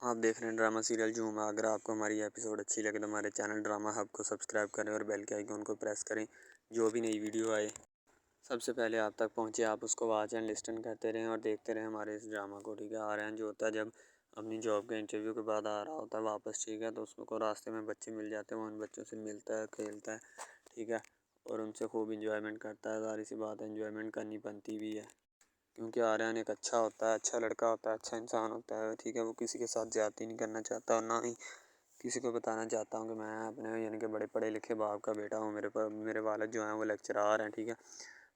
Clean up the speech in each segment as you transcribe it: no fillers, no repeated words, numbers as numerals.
आप देख रहे हैं ड्रामा सीरियल झूम। अगर आपको हमारी एपिसोड अच्छी लगे तो हमारे चैनल ड्रामा हब को सब्सक्राइब करें और बेल के आइकन को प्रेस करें। जो भी नई वीडियो आए सबसे पहले आप तक पहुंचे, आप उसको वॉच एंड लिस्टन करते रहें और देखते रहें हमारे इस ड्रामा को। ठीक है, आर्यन जो होता है जब अपनी जॉब के इंटरव्यू के बाद आ रहा होता है वापस, ठीक है, तो उसको रास्ते में बच्चे मिल जाते हैं। वो उन बच्चों से मिलता है, खेलता है, ठीक है, और उनसे खूब इंजॉयमेंट करता है। ज़ाहिर सी बात है इंजॉयमेंट करनी बनती भी है, क्योंकि आर्यन एक अच्छा होता है, अच्छा लड़का होता है, अच्छा इंसान होता है। ठीक है, वो किसी के साथ ज़्यादती नहीं करना चाहता और ना ही किसी को बताना चाहता हूँ कि मैं अपने यानी कि बड़े पढ़े लिखे बाप का बेटा हूँ। मेरे वालिद जो हैं वो लेक्चरार हैं। ठीक है,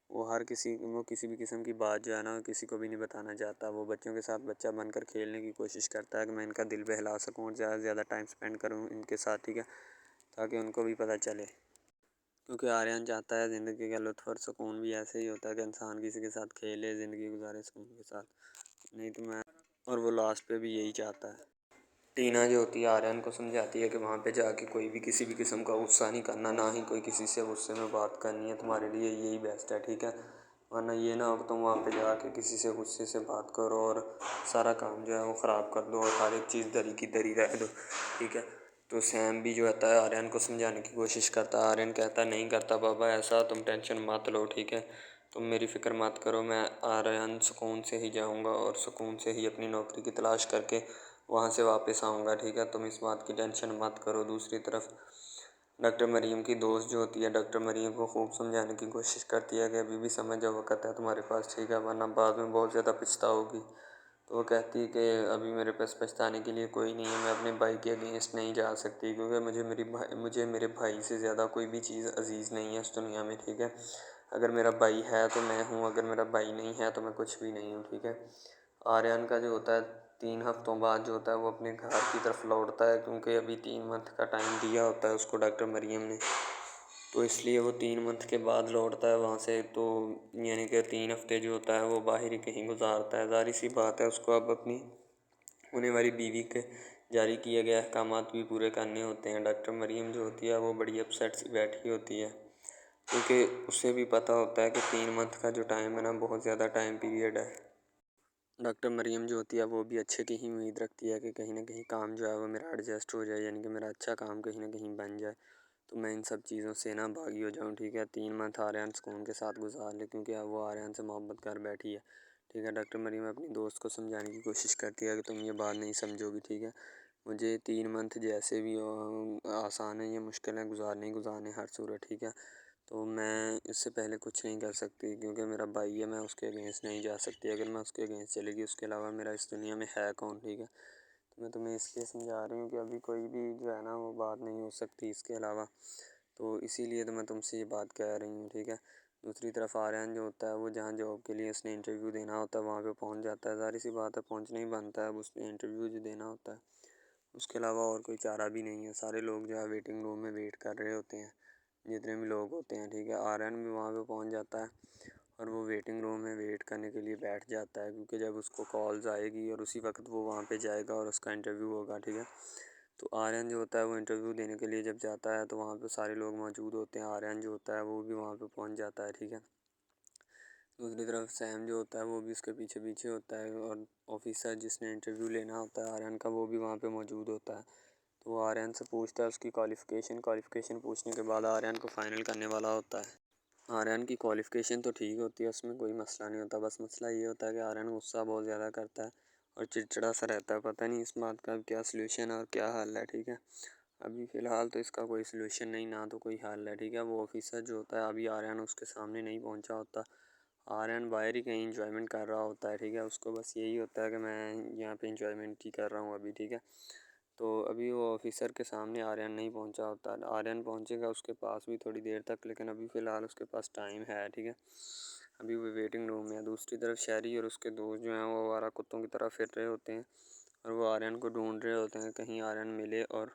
वो किसी भी किस्म की बात जो है ना किसी को भी नहीं बताना चाहता। वो बच्चों के साथ बच्चा बनकर खेलने की कोशिश करता है कि मैं इनका दिल बहला सकूँ और ज़्यादा से ज़्यादा टाइम स्पेंड करूँ इनके साथ। ठीक है, ताकि उनको भी पता चले, क्योंकि आर्यन चाहता है ज़िंदगी का लुत्फ़ और सुकून भी ऐसे ही होता है कि इंसान किसी के साथ खेले, ज़िंदगी गुजारे सुकून के साथ। नहीं तो मैं और वो लास्ट पे भी यही चाहता है। टीना जो होती है आर्यन को समझाती है कि वहाँ पे जाके कोई भी किसी भी किस्म का गुस्सा नहीं करना, ना ही कोई किसी से गुस्से में बात करनी है। तुम्हारे लिए यही बेस्ट है। ठीक है, वरना ये ना हो कि तुम वहाँ पे जाके किसी से गुस्से से बात करो और सारा काम जो है वो ख़राब कर दो और हर एक चीज़ दरी की दरी रह दो। ठीक है, तो सैम भी जो होता है आर्यन को समझाने की कोशिश करता है। आर्यन कहता है नहीं करता पापा ऐसा, तुम टेंशन मत लो। ठीक है, तुम मेरी फ़िक्र मत करो, मैं आर्यन सुकून से ही जाऊँगा और सुकून से ही अपनी नौकरी की तलाश करके वहाँ से वापस आऊँगा। ठीक है, तुम इस बात की टेंशन मत करो। दूसरी तरफ डॉक्टर मरीम की दोस्त जो होती है, डॉक्टर मरीम को खूब समझाने की कोशिश करती है कि अभी भी समय का वक़्त है तुम्हारे पास। ठीक है, वरना बाद में बहुत ज़्यादा पछताओगी। तो वो कहती है कि अभी मेरे पास पछताने के लिए कोई नहीं है, मैं अपने भाई के अगेंस्ट नहीं जा सकती, क्योंकि मुझे मेरे भाई से ज़्यादा कोई भी चीज़ अजीज़ नहीं है इस दुनिया में। ठीक है, अगर मेरा भाई है तो मैं हूँ, अगर मेरा भाई नहीं है तो मैं कुछ भी नहीं हूँ। ठीक है, आर्यन का जो होता है 3 हफ्तों बाद जो होता है वो अपने घर की तरफ लौटता है, क्योंकि अभी 3 मंथ का टाइम दिया होता है उसको डॉक्टर मरियम ने, तो इसलिए वो 3 मंथ के बाद लौटता है वहाँ से। तो यानी कि 3 हफ्ते जो होता है वो बाहर ही कहीं गुजारता है। ज़ाहिर सी बात है उसको अब अपनी होने वाली बीवी के जारी किए गए अहकामात भी पूरे करने होते हैं। डॉक्टर मरियम जो होती है वो बड़ी अपसेट सी बैठी होती है, क्योंकि उसे भी पता होता है कि 3 मंथ का जो टाइम है ना बहुत ज़्यादा टाइम पीरियड है। डॉक्टर मरियम जो होती है वो भी अच्छे की ही उम्मीद रखती है कि कहीं न कहीं काम जो है वो मेरा एडजस्ट हो जाए, यानी कि मेरा अच्छा काम कहीं न कहीं बन जाए, तो मैं इन सब चीज़ों से ना बागी हो जाऊँ। ठीक है, 3 मंथ आर्यन सुकून के साथ गुजार ले, क्योंकि अब वो आर्यन से मोहब्बत कर बैठी है। ठीक है, डॉक्टर मरियम अपनी दोस्त को समझाने की कोशिश करती है कि तुम ये बात नहीं समझोगी। ठीक है, मुझे 3 मंथ जैसे भी हो आसान है या मुश्किल है गुजारने ही गुजारने हर सूरत। ठीक है, तो मैं इससे पहले कुछ नहीं कर सकती, क्योंकि मेरा भाई है, मैं उसके अगेंस्ट नहीं जा सकती। अगर मैं उसके अगेंस्ट चलेगी उसके अलावा मेरा इस दुनिया में है कौन। ठीक है, तो मैं तुम्हें इसलिए समझा रही हूँ कि अभी कोई भी जो है ना वो बात नहीं हो सकती इसके अलावा, तो इसीलिए तो मैं तुमसे ये बात कह रही हूँ। ठीक है, दूसरी तरफ आर्यन जो होता है वो जहाँ जॉब के लिए उसने इंटरव्यू देना होता है वहाँ पे पहुँच जाता है। ज़ाहिर सी बात है पहुँचना ही बनता है, अब उसने इंटरव्यू जो देना होता है उसके अलावा और कोई चारा भी नहीं है। सारे लोग जो है वेटिंग रूम में वेट कर रहे होते हैं, जितने भी लोग होते हैं। ठीक है, आर्यन भी वहाँ पे पहुँच जाता है और वो वेटिंग रूम में वेट करने के लिए बैठ जाता है, क्योंकि जब उसको कॉल्स आएगी और उसी वक्त वो वहाँ पे जाएगा और उसका इंटरव्यू होगा। ठीक है, तो आर्यन जो होता है वो इंटरव्यू देने के लिए जब जाता है तो वहाँ पे सारे लोग मौजूद होते हैं। आर्यन जो होता है वो भी वहाँ पे पहुँच जाता है। ठीक है, दूसरी तरफ सैम जो होता है वो भी उसके पीछे पीछे होता है और ऑफिसर जिसने इंटरव्यू लेना होता है आर्यन का वो भी वहाँ पे मौजूद होता है। तो वो आर्यन से पूछता है उसकी क्वालिफ़िकेशन पूछने के बाद आर्यन को फ़ाइनल करने वाला होता है। आर्यन की क्वालिफ़िकेशन तो ठीक होती है, उसमें कोई मसला नहीं होता, बस मसला ये होता है कि आर्यन गुस्सा बहुत ज़्यादा करता है और चिड़चिड़ा सा रहता है। पता नहीं इस बात का क्या सलूशन है और क्या हल है। ठीक है, अभी फ़िलहाल तो इसका कोई सलूशन नहीं, ना तो कोई हल है। ठीक है, वो ऑफिसर जो होता है अभी आर्यन उसके सामने नहीं पहुंचा होता, आर्यन बाहर ही कहीं इंजॉयमेंट कर रहा होता है। ठीक है, उसको बस यही होता है कि मैं यहाँ पे इंजॉयमेंट ही कर रहा हूँ अभी। ठीक है, तो अभी वो ऑफिसर के सामने आर्यन नहीं पहुंचा होता, आर्यन पहुंचेगा उसके पास भी थोड़ी देर तक, लेकिन अभी फ़िलहाल उसके पास टाइम है। ठीक है, अभी वो वेटिंग रूम में है। दूसरी तरफ शहरी और उसके दोस्त जो हैं वो आवारा कुत्तों की तरह फिर रहे होते हैं और वो आर्यन को ढूंढ रहे होते हैं कहीं आर्यन मिले और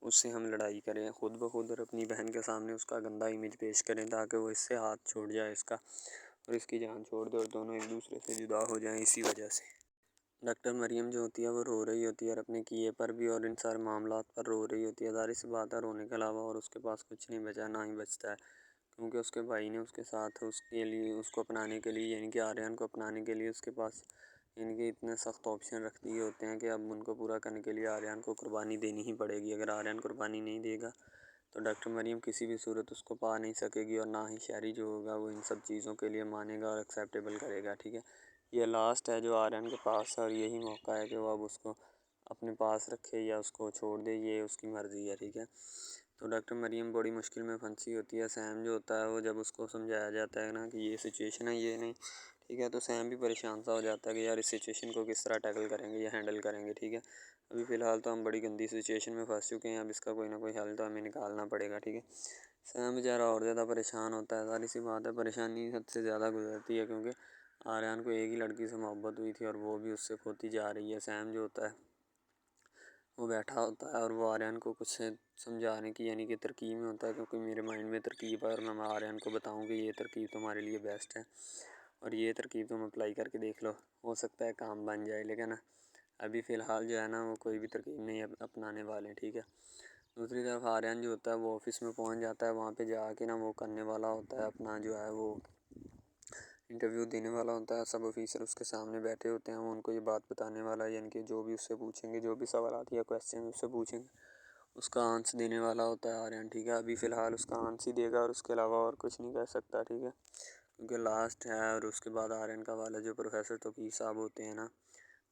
उससे हम लड़ाई करें खुद ब खुद और अपनी बहन के सामने उसका गंदा इमेज पेश करें, ताकि वो इससे हाथ छोड़ जाए इसका और इसकी जान छोड़ दे और दोनों एक दूसरे से जुदा हो जाएं इसी वजह से। डॉक्टर मरियम जो होती है वो रो रही होती है और अपने किए पर भी और इन सारे मामलात पर रो रही होती है। ज़ाहिर सी बात है रोने के अलावा और उसके पास कुछ नहीं बचा, ना ही बचता है, क्योंकि उसके भाई ने उसके साथ उसके लिए उसको अपनाने के लिए यानी कि आर्यन को अपनाने के लिए उसके पास इनके इतने सख्त ऑप्शन रख दिए होते हैं कि अब उनको पूरा करने के लिए आर्यन को कुर्बानी देनी ही पड़ेगी। अगर आर्यन कुर्बानी नहीं देगा तो डॉक्टर मरियम किसी भी सूरत उसको पा नहीं सकेगी, और ना ही शहरी जो होगा वो इन सब चीज़ों के लिए मानेगा और एक्सेप्टेबल करेगा। ठीक है, ये लास्ट है जो आर्यन के पास है, और यही मौका है कि वो अब उसको अपने पास रखे या उसको छोड़ दे, ये उसकी मर्ज़ी है। ठीक है, तो डॉक्टर मरियम बड़ी मुश्किल में फंसी होती है। सैम जो होता है वो जब उसको समझाया जाता है ना कि ये सिचुएशन है, ये नहीं, ठीक है, तो सैम भी परेशान सा हो जाता है कि यार इस सिचुएशन को किस तरह टैकल करेंगे या हैंडल करेंगे। ठीक है, अभी फ़िलहाल तो हम बड़ी गंदी सिचुएशन में फंस चुके हैं, अब इसका कोई ना कोई हल तो हमें निकालना पड़ेगा। ठीक है, सैम बेचारा और ज़्यादा परेशान होता है। सारी सी बात है, परेशानी हद से ज़्यादा गुजरती है क्योंकि आर्यन को एक ही लड़की से मोहब्बत हुई थी और वो भी उससे खोती जा रही है। सैम जो होता है वो बैठा होता है और वो आर्यन को कुछ समझाने की यानी कि तरकीब में होता है, क्योंकि मेरे माइंड में तरकीब है और मैं आर्यन को बताऊं कि ये तरकीब तुम्हारे लिए बेस्ट है और ये तरकीब तुम अप्लाई करके देख लो, हो सकता है काम बन जाए। लेकिन अभी फ़िलहाल जो है ना वो कोई भी तरकीब नहीं अपनाने वाले। ठीक है, दूसरी तरफ आर्यन जो होता है वो ऑफिस में पहुंच जाता है, वहाँ पे जाके ना वो करने वाला होता है अपना जो है वो इंटरव्यू देने वाला होता है। सब ऑफिसर उसके सामने बैठे होते हैं, वो उनको ये बात बताने वाला है, यानी कि जो भी उससे पूछेंगे, जो भी सवाल या क्वेश्चन उससे पूछेंगे उसका आंसर देने वाला होता है आर्यन। ठीक है, अभी फ़िलहाल उसका आंसर ही देगा और उसके अलावा और कुछ नहीं कर सकता। ठीक है, क्योंकि लास्ट है। और उसके बाद आर्यन का वाला जो प्रोफेसर तौकीर साहब होते हैं ना,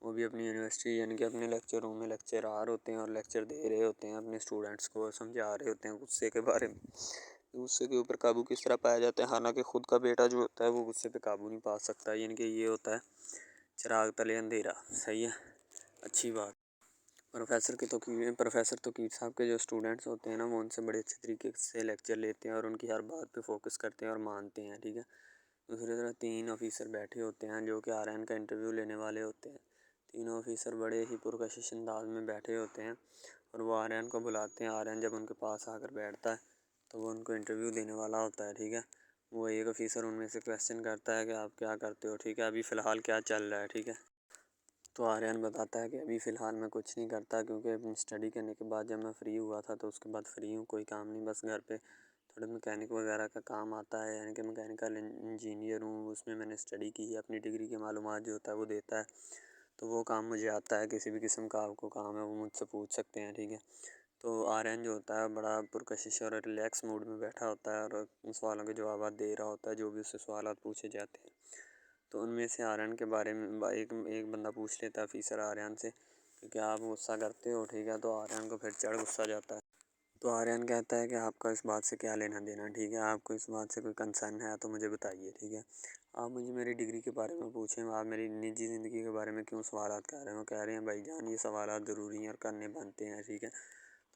वो भी अपनी यूनिवर्सिटी यानी कि अपने लेक्चर रूम में लेक्चरार होते हैं और लेक्चर दे रहे होते हैं अपने स्टूडेंट्स को, समझा रहे होते हैं गुस्से के बारे में, गुस्से के ऊपर काबू किस तरह पाया जाता है। हालांकि खुद का बेटा जो होता है वो गुस्से पे काबू नहीं पा सकता, यानी कि ये होता है चिराग तले अंधेरा। सही है, अच्छी बात। प्रोफेसर तौकीर साहब के जो स्टूडेंट्स होते हैं ना वो उनसे बड़े अच्छे तरीके से लेक्चर लेते हैं और उनकी हर बात पे फोकस करते हैं और मानते हैं। ठीक है, दूसरी तरफ 3 ऑफिसर बैठे होते हैं जो कि आर्यन का इंटरव्यू लेने वाले होते हैं। तीनों ऑफिसर बड़े ही पुरकशिश अंदाज में बैठे होते हैं और वो आर्यन को बुलाते हैं। आर्यन जब उनके पास आकर बैठता है तो वो उनको इंटरव्यू देने वाला होता है। ठीक है, वो एक ऑफिसर उनमें से क्वेश्चन करता है कि आप क्या करते हो, ठीक है, अभी फ़िलहाल क्या चल रहा है। ठीक है, तो आर्यन बताता है कि अभी फ़िलहाल मैं कुछ नहीं करता, क्योंकि स्टडी करने के बाद जब मैं फ्री हुआ था तो उसके बाद फ्री हूँ, कोई काम नहीं, बस घर पे थोड़े मैकेनिक वगैरह का काम आता है, यानी कि मैकेनिकल इंजीनियर हूँ, उसमें मैंने स्टडी की है, अपनी डिग्री की मालूमात जो होता है वो देता है, तो वो काम मुझे आता है। किसी भी किस्म का आपको काम है वो मुझसे पूछ सकते हैं। ठीक है, तो आर्यन जो होता है बड़ा पुरकशिश और रिलैक्स मूड में बैठा होता है और सवालों के जवाब दे रहा होता है जो भी उससे सवाल पूछे जाते हैं। तो उनमें से आर्यन के बारे में एक एक बंदा पूछ लेता है ऑफिसर आर्यन से कि क्या आप गुस्सा करते हो। ठीक है, तो आर्यन को फिर चढ़ गुस्सा जाता है। तो आर्यन कहता है कि आपका इस बात से क्या लेना देना। ठीक है, आपको इस बात से कोई कंसर्न है तो मुझे बताइए। ठीक है, आप मुझे मेरी डिग्री के बारे में पूछें, आप मेरी निजी ज़िंदगी के बारे में क्यों सवाल कर रहे हो। कह रहे हैं भाईजान ये सवाल ज़रूरी हैं और करने बनते हैं। ठीक है,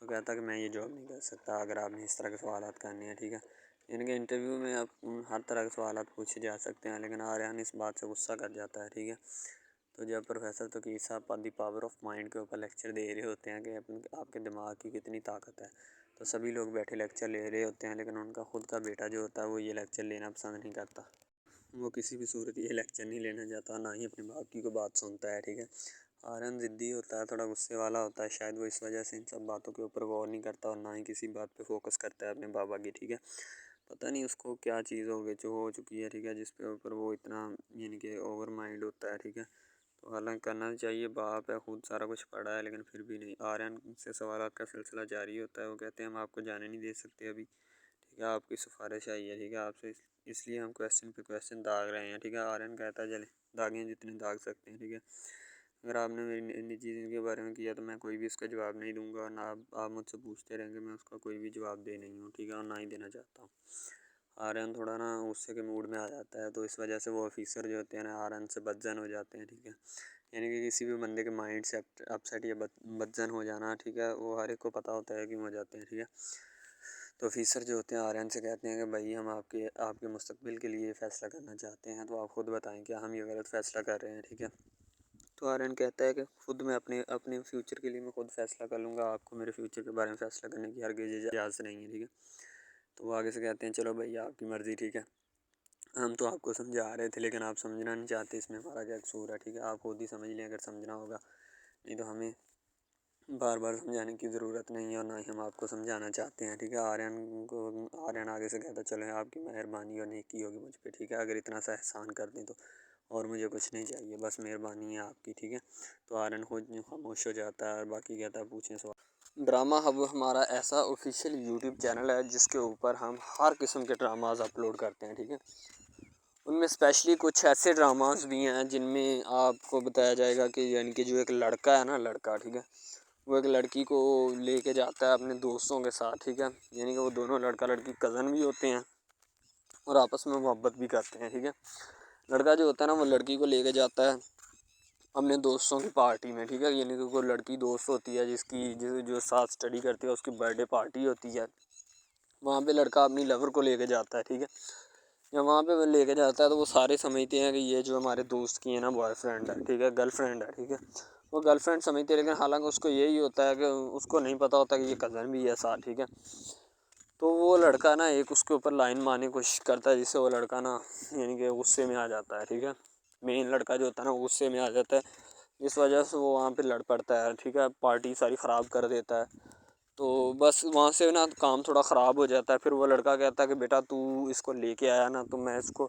तो कहता है कि मैं ये जॉब नहीं कर सकता अगर आपने इस तरह के सवाल करने हैं। ठीक है, यानी कि इंटरव्यू में आप हर तरह के सवाल पूछे जा सकते हैं, लेकिन आर्यन इस बात से गुस्सा कर जाता है। ठीक है, तो जब प्रोफेसर तौकीर साहब दी पावर ऑफ माइंड के ऊपर लेक्चर दे रहे होते हैं कि आपके दिमाग की कितनी ताकत है, तो सभी लोग बैठे लेक्चर ले रहे होते हैं, लेकिन उनका खुद का बेटा जो होता है वो ये लेक्चर लेना पसंद नहीं करता। वो किसी भी सूरत ये लेक्चर नहीं लेना चाहता, ना ही अपने बाप की को बात सुनता है। ठीक है, आर्यन ज़िद्दी होता है, थोड़ा गुस्से वाला होता है, शायद वो इस वजह से इन सब बातों के ऊपर गौर नहीं करता और ना ही किसी बात पे फोकस करता है अपने बाबा की। ठीक है, पता नहीं उसको क्या चीज़ हो गई जो हो चुकी है। ठीक है, जिस पे ऊपर वो इतना यानी कि ओवर माइंड होता है। ठीक है, तो हालांकि करना चाहिए, बाप है, खुद सारा कुछ पढ़ा है, लेकिन फिर भी नहीं। आर्यन से सवाल का सिलसिला जारी होता है। वो कहते हैं हम आपको जाने नहीं दे सकते अभी। ठीक है, आपकी सिफारिश आई है। ठीक है, आपसे इसलिए हम क्वेश्चन पे क्वेश्चन दाग रहे हैं। ठीक है, आर्यन कहता है चले दागें जितने दाग सकते हैं। ठीक है, अगर आपने मेरी निजी ज़िंदगी के बारे में किया तो मैं कोई भी उसका जवाब नहीं दूंगा, और ना आप मुझसे पूछते रहेंगे, मैं उसका कोई भी जवाब दे नहीं हूँ। ठीक है, और ना ही देना चाहता हूँ। आर्यन थोड़ा ना गुस्से के मूड में आ जाता है, तो इस वजह से वो ऑफिसर जो होते हैं ना आर्यन से बदजन हो जाते हैं। ठीक है, यानी कि किसी भी बंदे के माइंड से अपसेट या बदजन हो जाना, ठीक है, वो हर एक को पता होता है क्यों हो जाते हैं। ठीक है, तो ऑफिसर जो होते हैं आर्यन से कहते हैं कि भाई हम आपके आपके मुस्तकबिल के लिए फ़ैसला करना चाहते हैं, तो आप खुद बताएं क्या हम ये गलत फ़ैसला कर रहे हैं। ठीक है, तो आर्यन कहता है कि खुद मैं अपने अपने फ्यूचर के लिए मैं खुद फ़ैसला कर लूँगा, आपको मेरे फ्यूचर के बारे में फ़ैसला करने की हरगिज़ इजाज़त नहीं है। ठीक है, तो वो आगे से कहते हैं चलो भैया आपकी मर्ज़ी। ठीक है, हम तो आपको समझा रहे थे लेकिन आप समझना नहीं चाहते, इसमें हमारा क्या कसूर है। ठीक है, आप खुद ही समझ लें अगर समझना होगा, नहीं तो हमें बार बार समझाने की ज़रूरत नहीं है और ना ही हम आपको समझाना चाहते हैं। ठीक है, आर्यन आगे से कहता चलो आपकी मेहरबानी और नेकी होगी मुझ पे। ठीक है, अगर इतना सा एहसान कर दें तो और मुझे कुछ नहीं चाहिए, बस मेहरबानी है आपकी, ठीक है। तो आर्यन खुद खामोश हो जाता है और बाकी कहता है पूछें सवाल। ड्रामा हब हमारा ऐसा ऑफिशियल यूट्यूब चैनल है जिसके ऊपर हम हर किस्म के ड्रामाज अपलोड करते हैं, ठीक है। उनमें स्पेशली कुछ ऐसे ड्रामास भी हैं जिनमें आपको बताया जाएगा कि यानी कि जो एक लड़का है ना, लड़का, ठीक है, वो एक लड़की को लेके जाता है अपने दोस्तों के साथ, ठीक है। यानी कि वो दोनों लड़का लड़की कज़न भी होते हैं और आपस में मोहब्बत भी करते हैं, ठीक है। लड़का जो होता है ना वो लड़की को लेके जाता है अपने दोस्तों की पार्टी में, ठीक है। यानी कि कोई लड़की दोस्त होती है जिसकी जो साथ स्टडी करती है, उसकी बर्थडे पार्टी होती है। वहाँ पे लड़का अपनी लवर को लेके जाता है, ठीक है। जब वहाँ पे वो लेके जाता है तो वो सारे समझते हैं कि ये जो हमारे दोस्त की है ना बॉयफ्रेंड है, ठीक है, गर्लफ्रेंड है, ठीक है। वो गर्लफ्रेंड समझते हैं, लेकिन हालांकि उसको यही होता है कि उसको नहीं पता होता कि ये कज़न भी है साथ, ठीक है। तो वो लड़का ना एक उसके ऊपर लाइन मारने की कोशिश करता है, जिससे वो लड़का ना यानी कि गुस्से में आ जाता है, ठीक है। मेन लड़का जो होता है ना गुस्से में आ जाता है, जिस वजह से वो वहाँ पे लड़ पड़ता है, ठीक है। पार्टी सारी ख़राब कर देता है। तो बस वहाँ से ना काम थोड़ा ख़राब हो जाता है। फिर वो लड़का कहता है कि बेटा तू इसको लेके आया ना, तो मैं इसको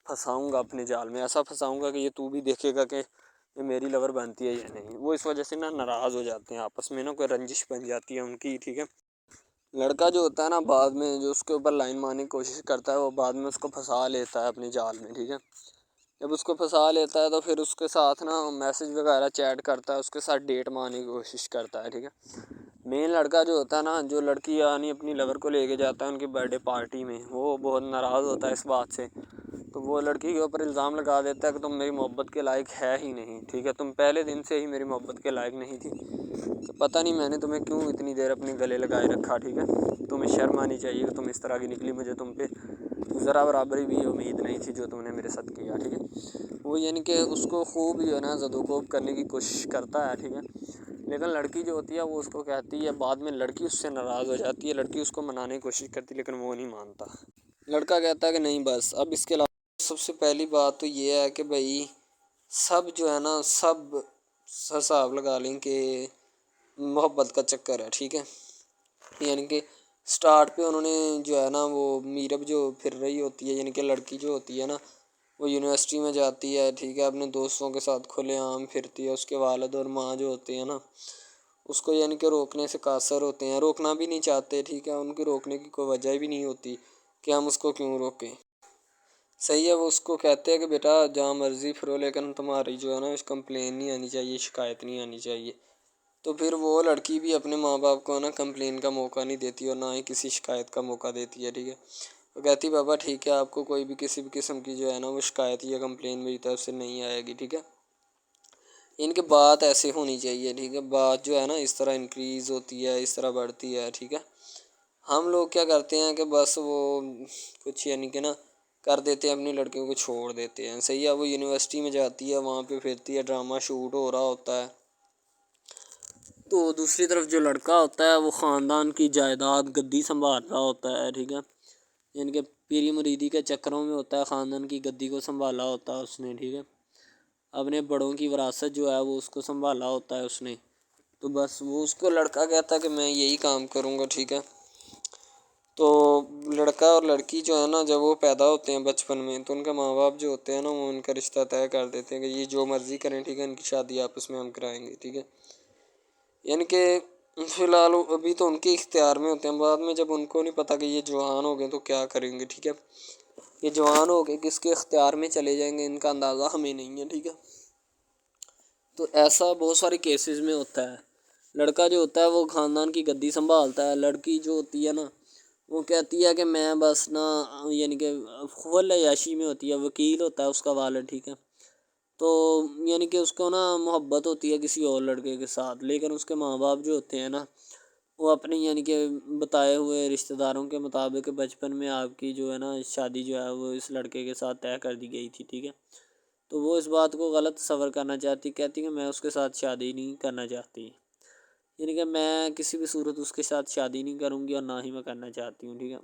फंसाऊँगा अपने जाल में, ऐसा फंसाऊँगा कि ये तू भी देखेगा कि ये मेरी लवर बनती है या नहीं। वो इस वजह से ना नाराज़ हो जाते हैं, आपस में ना कोई रंजिश बन जाती है उनकी, ठीक है। लड़का जो होता है ना बाद में जो उसके ऊपर लाइन मारने की कोशिश करता है, वो बाद में उसको फंसा लेता है अपने जाल में, ठीक है। जब उसको फंसा लेता है तो फिर उसके साथ ना मैसेज वगैरह चैट करता है, उसके साथ डेट मारने की कोशिश करता है, ठीक है। मेन लड़का जो होता है ना, जो लड़की यानी अपनी लवर को लेके जाता है उनकी बर्थडे पार्टी में, वो बहुत नाराज़ होता है इस बात से। तो वो लड़की के ऊपर इल्ज़ाम लगा देता है कि तुम मेरी मोहब्बत के लायक है ही नहीं, ठीक है। तुम पहले दिन से ही मेरी मोहब्बत के लायक नहीं थी, तो पता नहीं मैंने तुम्हें क्यों इतनी देर अपने गले लगाए रखा, ठीक है। तुम्हें शर्म आनी चाहिए कि तुम इस तरह की निकली, मुझे तुम पे ज़रा बराबरी भी उम्मीद नहीं थी जो तुमने मेरे साथ किया, ठीक है। वो यानी कि उसको खूब जो है ना ज़दोकोब करने की कोशिश करता है, ठीक है। लेकिन लड़की जो होती है वो उसको कहती है, बाद में लड़की उससे नाराज़ हो जाती है, लड़की उसको मनाने की कोशिश करती है लेकिन वो नहीं मानता। लड़का कहता है कि नहीं बस अब इसके अलावा। सबसे पहली बात तो ये है कि भाई सब जो है ना सब हिसाब लगा लें कि मोहब्बत का चक्कर है, ठीक है। यानी कि स्टार्ट पे उन्होंने जो है ना वो मीरब जो फिर रही होती है, यानी कि लड़की जो होती है ना वो यूनिवर्सिटी में जाती है, ठीक है, अपने दोस्तों के साथ खुलेआम फिरती है। उसके वालिद और माँ जो होते हैं ना उसको यानी कि रोकने से कासर होते हैं, रोकना भी नहीं चाहते, ठीक है। उनकी रोकने की कोई वजह भी नहीं होती कि हम उसको क्यों रोकें। सही है, वो उसको कहते हैं कि बेटा जहाँ मर्ज़ी फिरो लेकिन तुम्हारी जो है ना कंप्लेन नहीं आनी चाहिए, शिकायत नहीं आनी चाहिए। तो फिर वो लड़की भी अपने माँ बाप को ना कंप्लेन का मौका नहीं देती और ना ही किसी शिकायत का मौका देती है, ठीक है। वो कहती बाबा ठीक है, आपको कोई भी किसी भी किस्म की जो है ना वो शिकायत या कंप्लेन मेरी तरफ से नहीं आएगी, ठीक है। इनकी बात ऐसे होनी चाहिए, ठीक है। बात जो है ना इस तरह इंक्रीज़ होती है, इस तरह बढ़ती है, ठीक है। हम लोग क्या करते हैं कि बस वो कुछ यानी कि ना कर देते हैं, अपनी लड़कियों को छोड़ देते हैं। सही है, वो यूनिवर्सिटी में जाती है, वहाँ पे फिरती है, ड्रामा शूट हो रहा होता है। तो दूसरी तरफ जो लड़का होता है वो ख़ानदान की जायदाद गद्दी संभाल रहा होता है, ठीक है। यानी कि पीरी मुरीदी के चक्करों में होता है, ख़ानदान की गद्दी को संभाला होता है उसने, ठीक है। अपने बड़ों की विरासत जो है वो उसको संभाला होता है उसने। तो बस वो उसको लड़का कहता है कि मैं यही काम करूँगा, ठीक है। तो लड़का और लड़की जो है ना जब वो पैदा होते हैं बचपन में, तो उनके माँ बाप जो होते हैं ना वो उनका रिश्ता तय कर देते हैं कि ये जो मर्ज़ी करें, ठीक है, इनकी शादी आपस में हम कराएंगे, ठीक है। यानी कि फ़िलहाल अभी तो उनके इख्तियार में होते हैं, बाद में जब उनको नहीं पता कि ये जवान हो गए तो क्या करेंगे, ठीक है। ये जवान हो गए किसके इख्तियार में चले जाएंगे इनका अंदाज़ा हमें नहीं है, ठीक है। तो ऐसा बहुत सारे केसेस में होता है। लड़का जो होता है वो ख़ानदान की गद्दी संभालता है, लड़की जो होती है ना वो कहती है कि मैं बस ना यानी कि फुल अय्याशी में होती है, वकील होता है उसका वालिद, ठीक है। तो यानी कि उसको ना मोहब्बत होती है किसी और लड़के के साथ, लेकिन उसके माँ बाप जो होते हैं ना वो अपने यानी कि बताए हुए रिश्तेदारों के मुताबिक बचपन में आपकी जो है ना शादी जो है वो इस लड़के के साथ तय कर दी गई थी, ठीक है। तो वो इस बात को गलत तस्वर करना चाहती, कहती कि मैं उसके साथ शादी नहीं करना चाहती, यानी कि मैं किसी भी सूरत उसके साथ शादी नहीं करूँगी और ना ही मैं करना चाहती हूँ, ठीक है।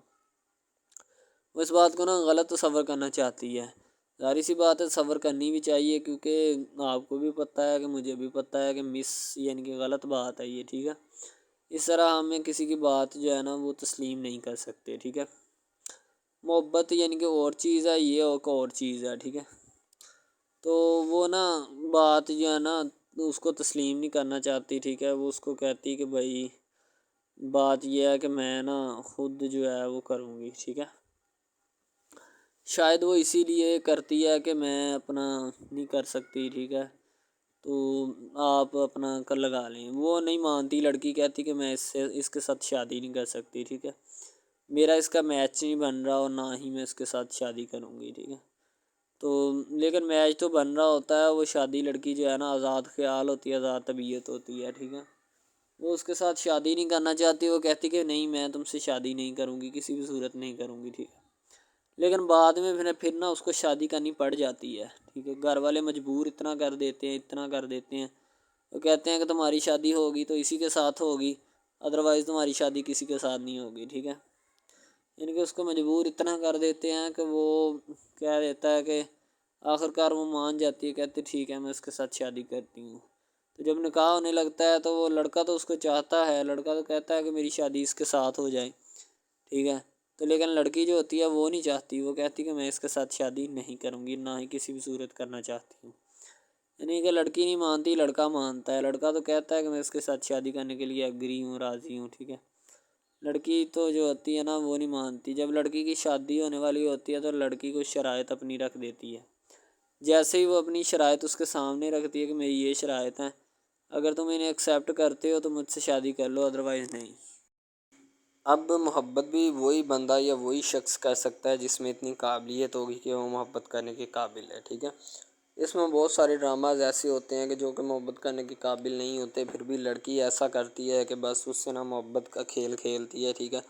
वो इस बात को ना गलत तस्वर करना चाहती है। ज़ाहिर सी बात है सब्र करनी भी चाहिए, क्योंकि आपको भी पता है कि मुझे भी पता है कि मिस यानी कि गलत बात है ये, ठीक है। इस तरह हमें किसी की बात जो है ना वो तस्लीम नहीं कर सकते, ठीक है। मोहब्बत यानी कि और चीज़ है, ये और चीज़ है, ठीक है। तो वो ना बात जो है ना उसको तस्लीम नहीं करना चाहती, ठीक है। वो उसको कहती कि भाई बात ये है कि मैं ना खुद जो है वो करूँगी, ठीक है। शायद वो इसीलिए करती है कि मैं अपना नहीं कर सकती, ठीक है, तो आप अपना कर लगा लें। वो नहीं मानती लड़की, कहती कि मैं इसके साथ शादी नहीं कर सकती, ठीक है। मेरा इसका मैच नहीं बन रहा और ना ही मैं इसके साथ शादी करूँगी, ठीक है। तो लेकिन मैच तो बन रहा होता है। वो शादी लड़की जो है ना आज़ाद ख्याल होती है, आज़ाद तबीयत होती है, ठीक है। वो उसके साथ शादी नहीं करना चाहती। वो कहती कि नहीं मैं तुमसे शादी नहीं करूँगी, किसी भी सूरत नहीं करूँगी, ठीक है। लेकिन बाद में फिर ना उसको शादी करनी पड़ जाती है, ठीक है। घर वाले मजबूर इतना कर देते हैं, इतना कर देते हैं। वो कहते हैं कि तुम्हारी शादी होगी तो इसी के साथ होगी, अदरवाइज़ तुम्हारी शादी किसी के साथ नहीं होगी, ठीक है। यानी कि उसको मजबूर इतना कर देते हैं कि वो कह देता है कि आखिरकार वो मान जाती है, कहती ठीक है मैं उसके साथ शादी करती हूँ। तो जब निकाह होने लगता है तो वो लड़का तो उसको चाहता है, लड़का तो कहता है कि मेरी शादी इसके साथ हो जाए, ठीक है। तो लेकिन लड़की जो होती है वो नहीं चाहती। वो कहती कि मैं इसके साथ शादी नहीं करूँगी, ना ही किसी भी सूरत करना चाहती हूँ। यानी कि लड़की नहीं मानती, लड़का मानता है। लड़का तो कहता है कि मैं इसके साथ शादी करने के लिए एग्री हूँ, राज़ी हूँ, ठीक है। लड़की तो जो होती है ना वो नहीं मानती। जब लड़की की शादी होने वाली होती है तो लड़की को शराइत अपनी रख देती है। जैसे ही वो अपनी शराइत उसके सामने रखती है कि मेरी ये शराइत हैं, अगर तुम इन्हें एक्सेप्ट करते हो तो मुझसे शादी कर लो, अदरवाइज़ नहीं। अब मोहब्बत भी वही बंदा या वही शख्स कर सकता है जिसमें इतनी काबिलियत होगी कि वो मोहब्बत करने के काबिल है, ठीक है। इसमें बहुत सारे ड्रामाज ऐसे होते हैं कि जो कि मोहब्बत करने के काबिल नहीं होते, फिर भी लड़की ऐसा करती है कि बस उससे ना मोहब्बत का खेल खेलती है, ठीक है।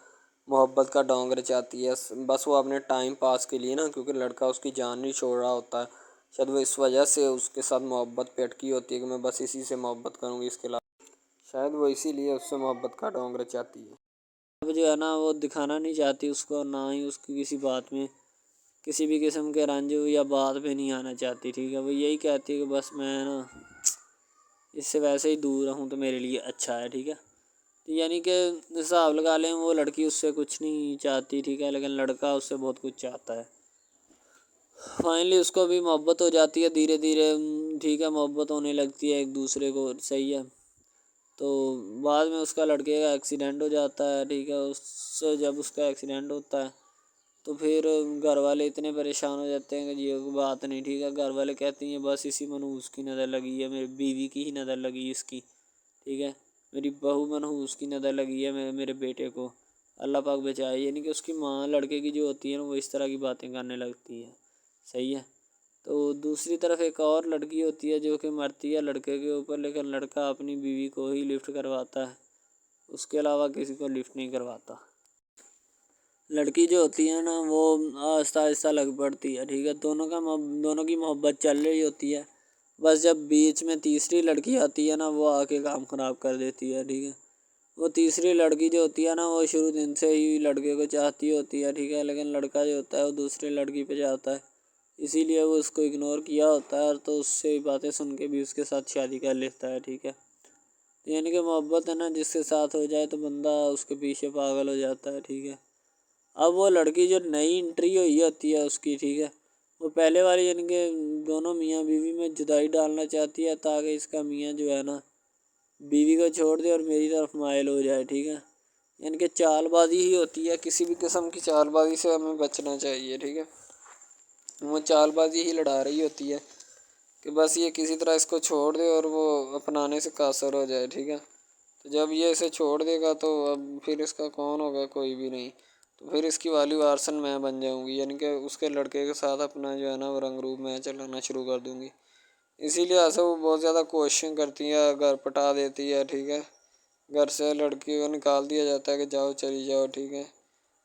मोहब्बत का डोंग रचाती है बस वो अपने टाइम पास के लिए ना, क्योंकि लड़का उसकी जान नहीं छोड़ रहा होता है। शायद वो इस वजह से उसके साथ मोहब्बत पे अटकी होती है कि मैं बस इसी से मोहब्बत करूँगी, इसके अलावा शायद वो इसीलिए उससे मोहब्बत का डोंग रचाती है। अब जो है ना वो दिखाना नहीं चाहती उसको, ना ही उसकी किसी बात में किसी भी किस्म के रंज या बात पे नहीं आना चाहती, ठीक है। वो यही कहती है कि बस मैं ना इससे वैसे ही दूर रहूँ तो मेरे लिए अच्छा है, ठीक है। तो यानी कि हिसाब लगा लें वो लड़की उससे कुछ नहीं चाहती, ठीक है, लेकिन लड़का उससे बहुत कुछ चाहता है। फाइनली उसको भी मोहब्बत हो जाती है धीरे धीरे, ठीक है। मोहब्बत होने लगती है एक दूसरे को, सही है। तो बाद में उसका लड़के का एक्सीडेंट हो जाता है, ठीक है। उससे जब उसका एक्सीडेंट होता है तो फिर घर वाले इतने परेशान हो जाते हैं कि ये बात नहीं, ठीक है। घर वाले कहती हैं बस इसी मनहूस की नज़र लगी है, मेरी बीवी की ही नज़र लगी इसकी, ठीक है। मेरी बहू मनहूस की नज़र लगी है मेरे बेटे को, अल्लाह पाक बचाए। यानी कि उसकी माँ लड़के की जो होती है ना वो इस तरह की बातें करने लगती है, सही है। तो दूसरी तरफ एक और लड़की होती है जो कि मरती है लड़के के ऊपर, लेकिन लड़का अपनी बीवी को ही लिफ्ट करवाता है, उसके अलावा किसी को लिफ्ट नहीं करवाता। लड़की जो होती है ना वो आहिस्ता आहिस्ता लग पड़ती है, ठीक है। दोनों की मोहब्बत चल रही होती है। बस जब बीच में तीसरी लड़की आती है ना वो आके काम ख़राब कर देती है, ठीक है। वो तीसरी लड़की जो होती है ना वो शुरू दिन से ही लड़के को चाहती होती है, ठीक है, लेकिन लड़का जो होता है वो दूसरी लड़की पे जाता है, इसीलिए वो उसको इग्नोर किया होता है। तो उससे बातें सुन के भी उसके साथ शादी कर लेता है, ठीक है। यानी कि मोहब्बत है ना जिसके साथ हो जाए तो बंदा उसके पीछे पागल हो जाता है, ठीक है। अब वो लड़की जो नई एंट्री हुई होती है उसकी, ठीक है, वो पहले वाली यानी कि दोनों मियाँ बीवी में जुदाई डालना चाहती है ताकि इसका मियाँ जो है ना बीवी को छोड़ दे और मेरी तरफ माइल हो जाए, ठीक है। यानी कि चालबाजी ही होती है, किसी भी किस्म की चालबाजी से हमें बचना चाहिए, ठीक है। वो चालबाजी ही लड़ा रही होती है कि बस ये किसी तरह इसको छोड़ दे और वो अपनाने से कासर हो जाए, ठीक है। तो जब ये इसे छोड़ देगा तो अब फिर इसका कौन होगा, कोई भी नहीं। तो फिर इसकी वाली वारसन मैं बन जाऊंगी, यानी कि उसके लड़के के साथ अपना जो है ना वो रंग रूप मैं चलाना शुरू कर दूंगी। इसीलिए ऐसा वो बहुत ज़्यादा कोशिश करती है, घर पटा देती है, ठीक है। घर से लड़की को निकाल दिया जाता है कि जाओ चली जाओ, ठीक है।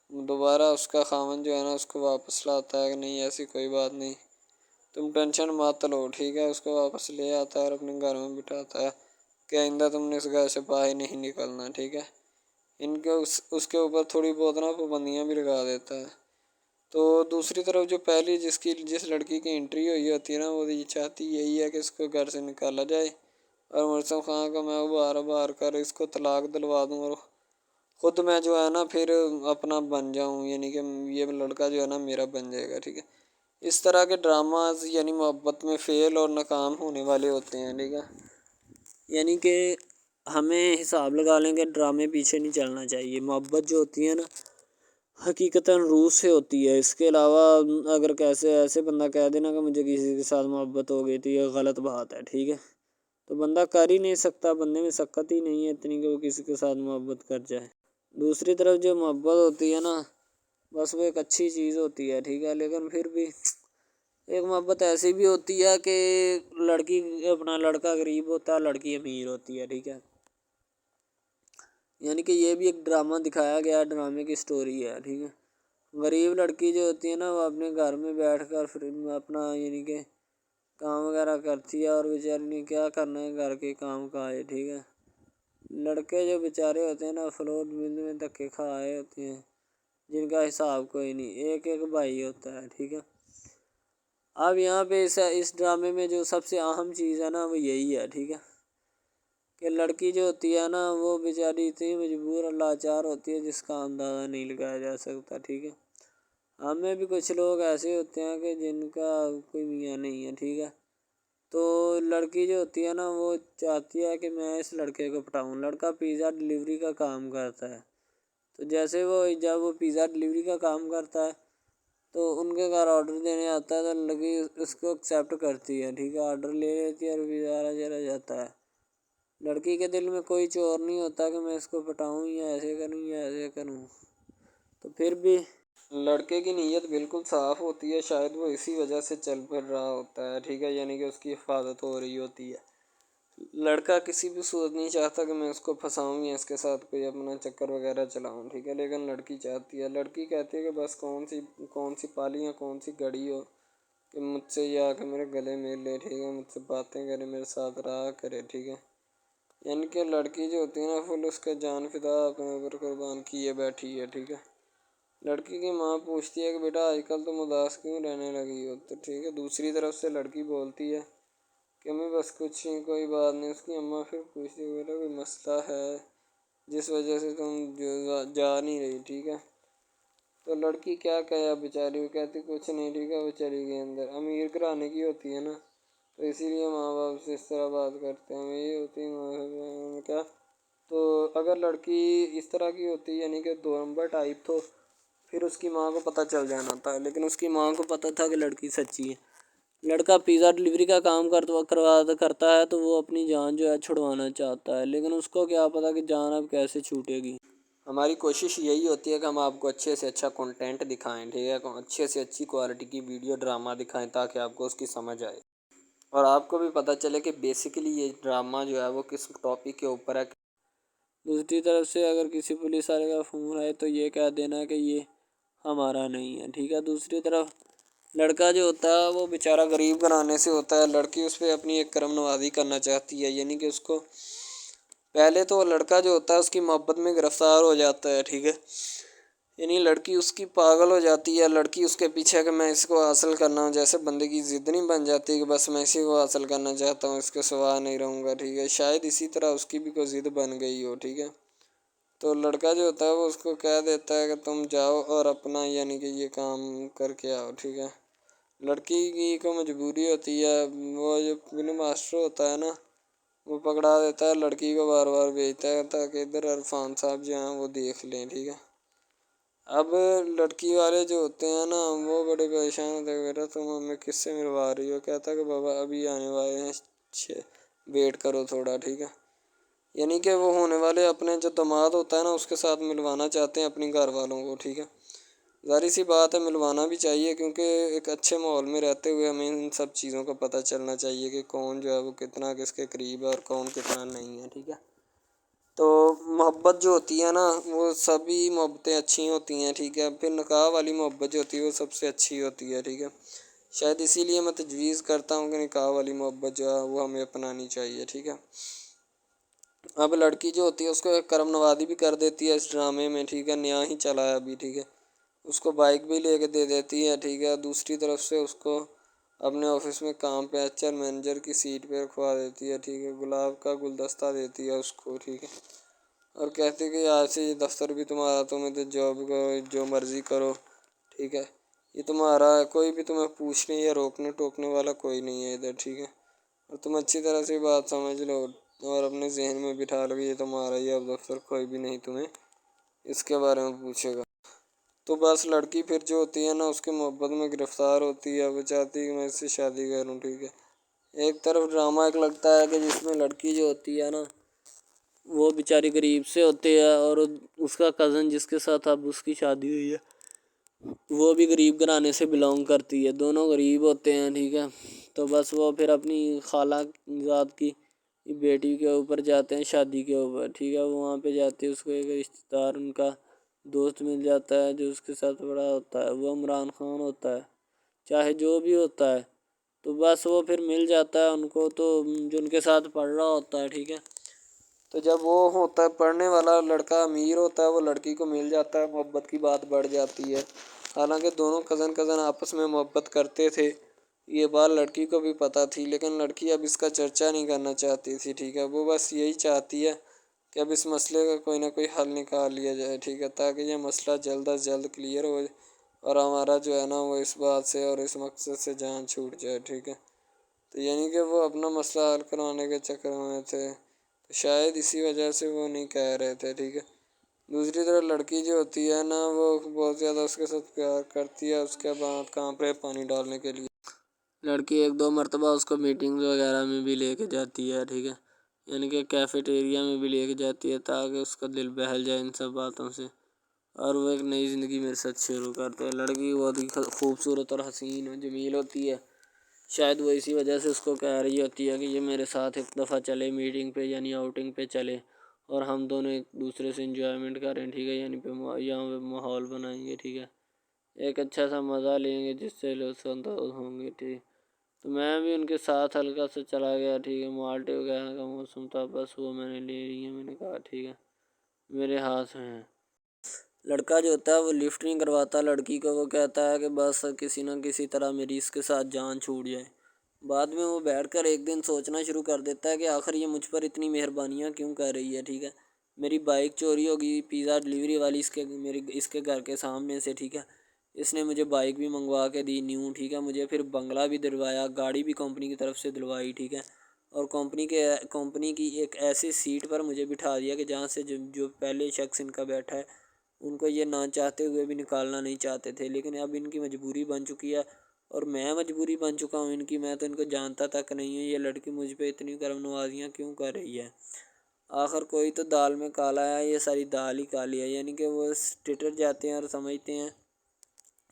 दोबारा उसका खामन जो है ना उसको वापस लाता है कि नहीं ऐसी कोई बात नहीं, तुम टेंशन मत लो, ठीक है। उसको वापस ले आता है और अपने घर में बिठाता है कि आइंदा तुमने इस घर से बाहर नहीं निकलना, ठीक है। इनके उसके ऊपर थोड़ी बहुत ना पाबंदियाँ भी लगा देता है। तो दूसरी तरफ जो पहली जिस लड़की की एंट्री हुई होती है ना वो ये चाहती यही है कि इसको घर से निकाला जाए और मुर्सम खां का मैं बार बार कर इसको तलाक दिलवा दूँ और ख़ुद मैं जो है ना फिर अपना बन जाऊँ, यानी कि ये लड़का जो है ना मेरा बन जाएगा, ठीक है। इस तरह के ड्रामाज यानी मोहब्बत में फ़ेल और नाकाम होने वाले होते हैं, ठीक है। यानी कि हमें हिसाब लगा लें कि ड्रामे पीछे नहीं चलना चाहिए। मोहब्बत जो होती है ना, हकीकतन रूह से होती है। इसके अलावा अगर कैसे ऐसे बंदा कह देना कि मुझे किसी के साथ मोहब्बत हो गई थी, ये गलत बात है, ठीक है। तो बंदा कर ही नहीं सकता, बंदे में सकत ही नहीं है इतनी कि वो किसी के साथ मोहब्बत कर जाए। दूसरी तरफ जो मोहब्बत होती है ना, बस वो एक अच्छी चीज़ होती है, ठीक है। लेकिन फिर भी एक मोहब्बत ऐसी भी होती है कि लड़का गरीब होता है, लड़की अमीर होती है, ठीक है। यानी कि ये भी एक ड्रामा दिखाया गया, ड्रामे की स्टोरी है, ठीक है। गरीब लड़की जो होती है ना, वो अपने घर में बैठ कर फिर अपना यानी कि काम वगैरह करती है, और बेचारी ने क्या करना है घर के काम काज, ठीक है। लड़के जो बेचारे होते हैं ना, फ्लोर मिल में धक्के खाए होते हैं, जिनका हिसाब कोई नहीं, एक एक भाई होता है, ठीक है। अब यहाँ पे इस ड्रामे में जो सबसे अहम चीज़ है ना, वो यही है, ठीक है, कि लड़की जो होती है ना, वो बेचारी इतनी मजबूर और लाचार होती है जिसका अंदाज़ा नहीं लगाया जा सकता, ठीक है। हमें भी कुछ लोग ऐसे होते हैं कि जिनका कोई मियाँ नहीं है, ठीक है। तो लड़की जो होती है ना, वो चाहती है कि मैं इस लड़के को पटाऊँ। लड़का पिज़्ज़ा डिलीवरी का काम करता है, तो जैसे जब वो पिज़्ज़ा डिलीवरी का काम करता है, तो उनके घर ऑर्डर देने आता है, तो लड़की उसको एक्सेप्ट करती है, ठीक है। ऑर्डर ले लेती है और पिज़्ज़ा चला जाता है। लड़की के दिल में कोई चोर नहीं होता कि मैं इसको पटाऊँ या ऐसे करूँ या ऐसे करूँ। तो फिर भी लड़के की नीयत बिल्कुल साफ़ होती है, शायद वो इसी वजह से चल फिर रहा होता है, ठीक है। यानी कि उसकी हिफाजत हो रही होती है। लड़का किसी भी सूरत नहीं चाहता कि मैं उसको फंसाऊँ या इसके साथ कोई अपना चक्कर वगैरह चलाऊँ, ठीक है। लेकिन लड़की चाहती है, लड़की कहती है कि बस कौन सी पाली या कौन सी घड़ी हो कि मुझसे ये आके मेरे गले मिल ले, ठीक है, मुझसे बातें करे, मेरे साथ रहा करे, ठीक है। यानी कि लड़की जो होती है ना, फुल उसका जान फिदा अपने ऊपर कुर्बान किए बैठी है, ठीक है। लड़की की माँ पूछती है कि बेटा आजकल तुम उदास क्यों रहने लगी हो, तो ठीक है। दूसरी तरफ से लड़की बोलती है कि मैं बस कुछ नहीं, कोई बात नहीं। उसकी अम्मा फिर पूछती है बेटा कोई मसला है जिस वजह से तुम जा नहीं रही, ठीक है। तो लड़की क्या कहे बेचारी, वो कहती कुछ नहीं, ठीक है। वो चली गई अंदर। अमीर घराने की होती है ना, तो इसीलिए माँ बाप से इस तरह बात करते हैं। यही होती है क्या। तो अगर लड़की इस तरह की होती यानी कि 2 नंबर टाइप, तो फिर उसकी माँ को पता चल जाना था। लेकिन उसकी माँ को पता था कि लड़की सच्ची है। लड़का पिज़्ज़ा डिलीवरी का काम करता है, तो वो अपनी जान जो है छुड़वाना चाहता है, लेकिन उसको क्या पता कि जान अब कैसे छूटेगी। हमारी कोशिश यही होती है कि हम आपको अच्छे से अच्छा कंटेंट दिखाएं, ठीक है, अच्छे से अच्छी क्वालिटी की वीडियो ड्रामा दिखाएं, ताकि आपको उसकी समझ आए और आपको भी पता चले कि बेसिकली ये ड्रामा जो है वो किस टॉपिक के ऊपर है। दूसरी तरफ से अगर किसी पुलिस वाले का फ़ोन आए, तो ये कह देना कि ये हमारा नहीं है, ठीक है। दूसरी तरफ लड़का जो होता है वो बेचारा गरीब घराने से होता है। लड़की उस पर अपनी एक करम नवाज़ी करना चाहती है, यानी कि उसको पहले तो लड़का जो होता है उसकी मोहब्बत में गिरफ़्तार हो जाता है, ठीक है। यानी लड़की उसकी पागल हो जाती है। लड़की उसके पीछे कि मैं इसको हासिल करना हूँ, जैसे बंदे की ज़िद नहीं बन जाती कि बस मैं इसी को हासिल करना चाहता हूँ, इसके सिवा नहीं रहूँगा, ठीक है। शायद इसी तरह उसकी भी कोई ज़िद बन गई हो, ठीक है। तो लड़का जो होता है वो उसको कह देता है कि तुम जाओ और अपना यानी कि ये काम करके आओ, ठीक है। लड़की की को मजबूरी होती है, वो जो फिल्म मास्टर होता है ना, वो पकड़ा देता है लड़की को, बार बार भेजता है ताकि इधर इरफान साहब जो हैं वो देख लें, ठीक है। अब लड़की वाले जो होते हैं ना, वो बड़े परेशान होते हैं, बेटा तुम हमें किससे मिलवा रही हो। कहता है कि बाबा अभी आने वाले हैं, वेट करो थोड़ा, ठीक है। यानी कि वो होने वाले अपने जो दामाद होता है ना, उसके साथ मिलवाना चाहते हैं अपनी घर वालों को, ठीक है। ज़ाहिर सी बात है मिलवाना भी चाहिए, क्योंकि एक अच्छे माहौल में रहते हुए हमें इन सब चीज़ों का पता चलना चाहिए कि कौन जो है वो कितना किसके करीब है और कौन कितना नहीं है, ठीक है। तो मोहब्बत जो होती है ना, वो सभी मोहब्बतें अच्छी होती हैं, ठीक है। फिर निकाह वाली मोहब्बत जो होती है वो सबसे अच्छी होती है, ठीक है। शायद इसीलिए मैं तजवीज़ करता हूँ कि निकाह वाली मोहब्बत जो है वो हमें अपनानी चाहिए, ठीक है। अब लड़की जो होती है उसको एक करम नवाज़ी भी कर देती है इस ड्रामे में, ठीक है। नया ही चला है अभी, ठीक है। उसको बाइक भी लेके दे देती है, ठीक है। दूसरी तरफ से उसको अपने ऑफिस में काम पे एचआर मैनेजर की सीट पे रखवा देती है, ठीक है। गुलाब का गुलदस्ता देती है उसको, ठीक है। और कहती है कि आज से ये दफ्तर भी तुम्हारा, तुम्हें तो जॉब करो जो मर्ज़ी करो, ठीक है। ये तुम्हारा है, कोई भी तुम्हें पूछने या रोकने टोकने वाला कोई नहीं है इधर, ठीक है। और तुम अच्छी तरह से बात समझ लो और अपने जहन में बिठा लो कि ये तुम्हारा ही अब अफसर, कोई भी नहीं तुम्हें इसके बारे में पूछेगा। तो बस लड़की फिर जो होती है ना उसके मोहब्बत में गिरफ्तार होती है, वो चाहती है कि मैं इससे शादी करूँ, ठीक है। एक तरफ ड्रामा एक लगता है कि जिसमें लड़की जो होती है ना वो बेचारी गरीब से होती है और उसका कज़न जिसके साथ अब उसकी शादी हुई है वो भी गरीब घराने से बिलोंग करती है, दोनों गरीब होते हैं, ठीक है। तो बस वो फिर अपनी खाला ज़ात की बेटी के ऊपर जाते हैं शादी के ऊपर, ठीक है। वो वहाँ पे जाते हैं, उसको एक रिश्तेदार उनका दोस्त मिल जाता है जो उसके साथ बड़ा होता है, वो इमरान खान होता है, चाहे जो भी होता है। तो बस वो फिर मिल जाता है उनको, तो जो उनके साथ पढ़ रहा होता है, ठीक है। तो जब वो होता है पढ़ने वाला लड़का अमीर होता है, वो लड़की को मिल जाता है, मोहब्बत की बात बढ़ जाती है। हालांकि दोनों कज़न कज़न आपस में मोहब्बत करते थे, ये बात लड़की को भी पता थी, लेकिन लड़की अब इसका चर्चा नहीं करना चाहती थी, ठीक है। वो बस यही चाहती है कि अब इस मसले का कोई ना कोई हल निकाल लिया जाए, ठीक है, ताकि ये मसला जल्द अज जल्द क्लियर हो और हमारा जो है ना वो इस बात से और इस मकसद से जान छूट जाए, ठीक है। तो यानी कि वो अपना मसला हल करवाने के चक्कर में थे, तो शायद इसी वजह से वो नहीं कह रहे थे, ठीक है। दूसरी तरफ लड़की जो होती है ना वो बहुत ज़्यादा उसके साथ प्यार करती है, उसके बाद कहाँ पे पानी डालने के लिए लड़की एक दो मरतबा उसको मीटिंग वगैरह में भी लेके जाती है, ठीक है। यानी कि कैफेटेरिया में भी लेके जाती है ताकि उसका दिल बहल जाए इन सब बातों से और वो एक नई ज़िंदगी मेरे साथ शुरू करते हैं। लड़की बहुत ही खूबसूरत और हसीन और जमील होती है, शायद वो इसी वजह से उसको कह रही होती है कि ये मेरे साथ एक दफ़ा चले मीटिंग पे यानी आउटिंग पे चले और हम दोनों एक दूसरे से इंजॉयमेंट करें, ठीक है। यानी पे यहाँ पे माहौल बनाएंगे, ठीक है, एक अच्छा सा मज़ा लेंगे जिससे लोग संतोष होंगे, ठीक। तो मैं भी उनके साथ हल्का सा चला गया, ठीक है। माल्टे वगैरह का मौसम था, बस वो मैंने ले ली है, मैंने कहा ठीक है मेरे हाथ में है। लड़का जो होता है वो लिफ्ट नहीं करवाता लड़की को, वो कहता है कि बस किसी न किसी तरह मेरी इसके साथ जान छूट जाए। बाद में वो बैठकर एक दिन सोचना शुरू कर देता है कि आखिर ये मुझ पर इतनी मेहरबानियाँ क्यों कर रही है, ठीक है। मेरी बाइक चोरी होगी, पिज़्ज़ा डिलीवरी वाली इसके घर के सामने से, ठीक है। इसने मुझे बाइक भी मंगवा के दी न्यू, ठीक है। मुझे फिर बंगला भी दिलवाया, गाड़ी भी कंपनी की तरफ से दिलवाई, ठीक है। और कंपनी की एक ऐसी सीट पर मुझे बिठा दिया कि जहाँ से जो पहले शख्स इनका बैठा है उनको ये ना चाहते हुए भी निकालना नहीं चाहते थे, लेकिन अब इनकी मजबूरी बन चुकी है और मैं मजबूरी बन चुका हूँ इनकी। मैं तो इनको जानता तक नहीं हूँ, ये लड़की मुझ पे इतनी करम नवाजियाँ क्यों कर रही है। आखिर कोई तो दाल में काला है, ये सारी दाल ही काली है। यानी कि वो टिटर जाते हैं और समझते हैं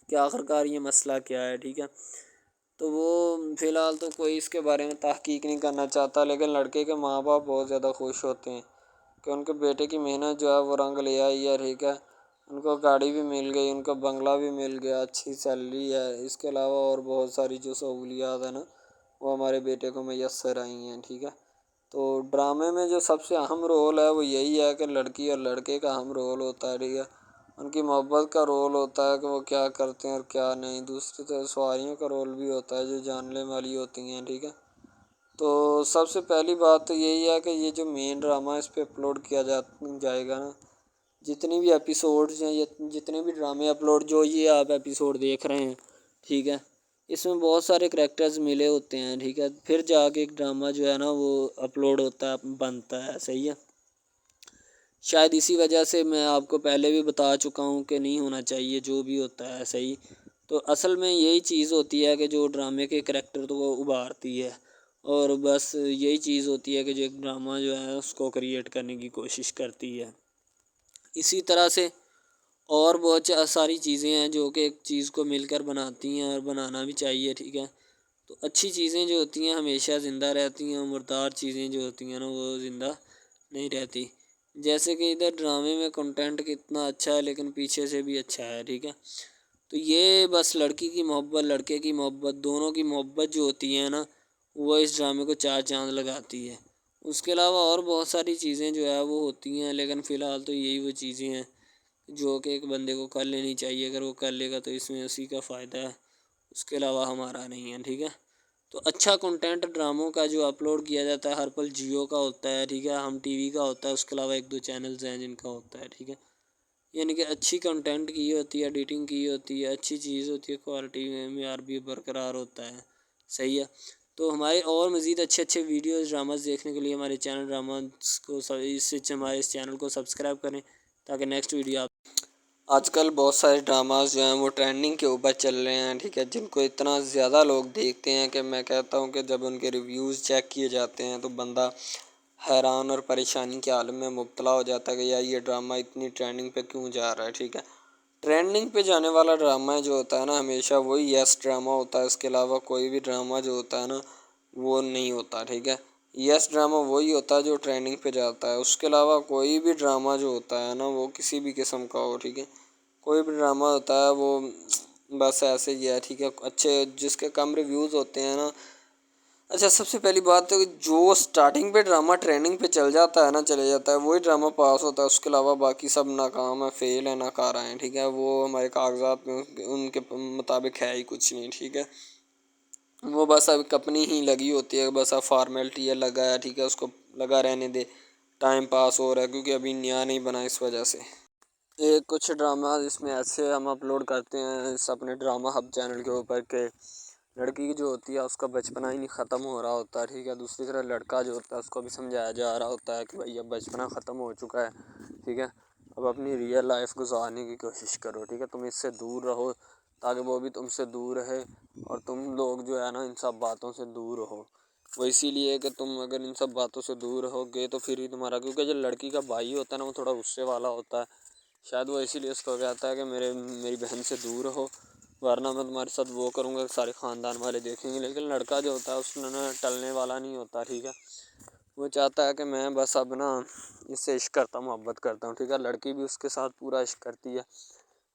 कि आखिरकार ये मसला क्या है, ठीक है। तो वो फ़िलहाल तो कोई इसके बारे में तहकीक नहीं करना चाहता, लेकिन लड़के के माँ बाप बहुत ज़्यादा खुश होते हैं कि उनके बेटे की मेहनत जो है वो रंग ले आई है, ठीक है। उनको गाड़ी भी मिल गई, उनको बंगला भी मिल गया, अच्छी सैलरी है, इसके अलावा और बहुत सारी जो सहूलियात है ना वो हमारे बेटे को मैसर आई हैं, ठीक है। तो ड्रामे में जो सबसे अहम रोल है वो यही है कि लड़की और लड़के का अहम रोल होता है, ठीक है। उनकी मोहब्बत का रोल होता है कि वो क्या करते हैं और क्या नहीं। दूसरी तरफ सवारियों का रोल भी होता है जो जानने वाली होती हैं, ठीक है। तो सबसे पहली बात तो यही है कि ये जो मेन ड्रामा है इस पर अपलोड किया जाएगा ना, जितनी भी एपिसोड्स हैं या जितने भी ड्रामे अपलोड जो ये आप एपिसोड देख रहे हैं, ठीक है, इसमें बहुत सारे करैक्टर्स मिले होते हैं, ठीक है। फिर जाके एक ड्रामा जो है ना वो अपलोड होता है, बनता है, सही है। शायद इसी वजह से मैं आपको पहले भी बता चुका हूँ कि नहीं होना चाहिए जो भी होता है, सही। तो असल में यही चीज़ होती है कि जो ड्रामे के करैक्टर तो वो उभारती है और बस यही चीज़ होती है कि जो एक ड्रामा जो है उसको क्रिएट करने की कोशिश करती है। इसी तरह से और बहुत सारी चीज़ें हैं जो कि एक चीज़ को मिलकर बनाती हैं और बनाना भी चाहिए, ठीक है। तो अच्छी चीज़ें जो होती हैं हमेशा ज़िंदा रहती हैं और मुर्दार चीज़ें जो होती हैं ना वो ज़िंदा नहीं रहती। जैसे कि इधर ड्रामे में कंटेंट कितना अच्छा है लेकिन पीछे से भी अच्छा है, ठीक है। तो ये बस लड़की की मोहब्बत लड़के की मोहब्बत दोनों की मोहब्बत जो होती है ना वो इस ड्रामे को चार चाँद लगाती है। उसके अलावा और बहुत सारी चीज़ें जो है वो होती हैं, लेकिन फ़िलहाल तो यही वो चीज़ें हैं जो कि एक बंदे को कर लेनी चाहिए। अगर वो कर लेगा तो इसमें उसी का फ़ायदा है, उसके अलावा हमारा नहीं है, ठीक है। तो अच्छा कंटेंट ड्रामों का जो अपलोड किया जाता है हर पल जियो का होता है, ठीक है, हम टीवी का होता है, उसके अलावा एक दो चैनल्स हैं जिनका होता है, ठीक है। यानी कि अच्छी कंटेंट की होती है, एडिटिंग की होती है, अच्छी चीज़ होती है, क्वालिटी में मेयार भी बरकरार होता है। सही है। तो हमारे और मज़ीद अच्छे अच्छे वीडियोज़ ड्रामास देखने के लिए हमारे चैनल ड्रामास को हमारे इस चैनल को सब्सक्राइब करें, ताकि नेक्स्ट वीडियो आप आजकल बहुत सारे ड्रामास जो हैं वो ट्रेंडिंग के ऊपर चल रहे हैं, ठीक है, जिनको इतना ज़्यादा लोग देखते हैं कि मैं कहता हूँ कि जब उनके रिव्यूज़ चेक किए जाते हैं तो बंदा हैरान और परेशानी के आलम में मुब्तला हो जाता है कि यार ये ड्रामा इतनी ट्रेंडिंग पे क्यों जा रहा है। ठीक है, ट्रेंडिंग पे जाने वाला ड्रामा जो होता है ना, हमेशा वही यस ड्रामा होता है। इसके अलावा कोई भी ड्रामा जो होता है ना वो नहीं होता। ठीक है, यस ड्रामा वही होता है जो ट्रेंडिंग पे जाता है। उसके अलावा कोई भी ड्रामा जो होता है ना वो किसी भी किस्म का हो, ठीक है, कोई भी ड्रामा होता है वो बस ऐसे ही है। ठीक है, अच्छे जिसके कम रिव्यूज़ होते हैं ना। अच्छा, सबसे पहली बात तो जो स्टार्टिंग पे ड्रामा ट्रेंडिंग पे चल जाता है ना, चले जाता है, वही ड्रामा पास होता है। उसके अलावा बाकी सब नाकाम है, फेल है, नाकारा हैं। ठीक है, वो हमारे कागजात में उनके मुताबिक है ही कुछ नहीं। ठीक है, वो बस अब अपनी ही लगी होती है, बस अब फॉर्मेलिटी है, लगा है। ठीक है, उसको लगा रहने दे, टाइम पास हो रहा है, क्योंकि अभी नया नहीं बना इस वजह से। ये कुछ ड्रामा इसमें ऐसे हम अपलोड करते हैं इस अपने ड्रामा हब चैनल के ऊपर के लड़की जो होती है उसका बचपना ही नहीं ख़त्म हो रहा होता है। ठीक है, दूसरी तरफ लड़का जो होता है उसको भी समझाया जा रहा होता है कि भाई अब बचपना ख़त्म हो चुका है। ठीक है, अब अपनी रियल लाइफ गुजारने की कोशिश करो। ठीक है, तुम इससे दूर रहो ताकि वो भी तुमसे दूर रहे और तुम लोग जो है ना इन सब बातों से दूर रहो। वो इसीलिए कि तुम अगर इन सब बातों से दूर रहोगे तो फिर ही तुम्हारा, क्योंकि जो लड़की का भाई होता है ना वो थोड़ा गुस्से वाला होता है। शायद वो इसीलिए उसको कहता है कि मेरी बहन से दूर रहो, वरना मैं तुम्हारे साथ वो करूँगा सारे ख़ानदान वाले देखेंगे। लेकिन लड़का जो होता है उसने ना टलने वाला नहीं होता। ठीक है, वो चाहता है कि मैं बस अब ना इससे इश्क करता हूँ, मोहब्बत करता हूँ। ठीक है, लड़की भी उसके साथ पूरा इश्क करती है,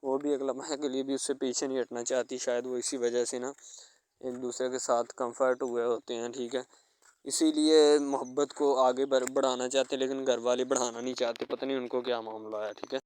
वो भी एक लम्हे के लिए भी उससे पीछे नहीं हटना चाहती। शायद वो इसी वजह से ना एक दूसरे के साथ कंफर्ट हुए होते हैं। ठीक है, इसीलिए मोहब्बत को आगे बढ़ाना चाहते, लेकिन घर वाले बढ़ाना नहीं चाहते, पता नहीं उनको क्या मामला है। ठीक है।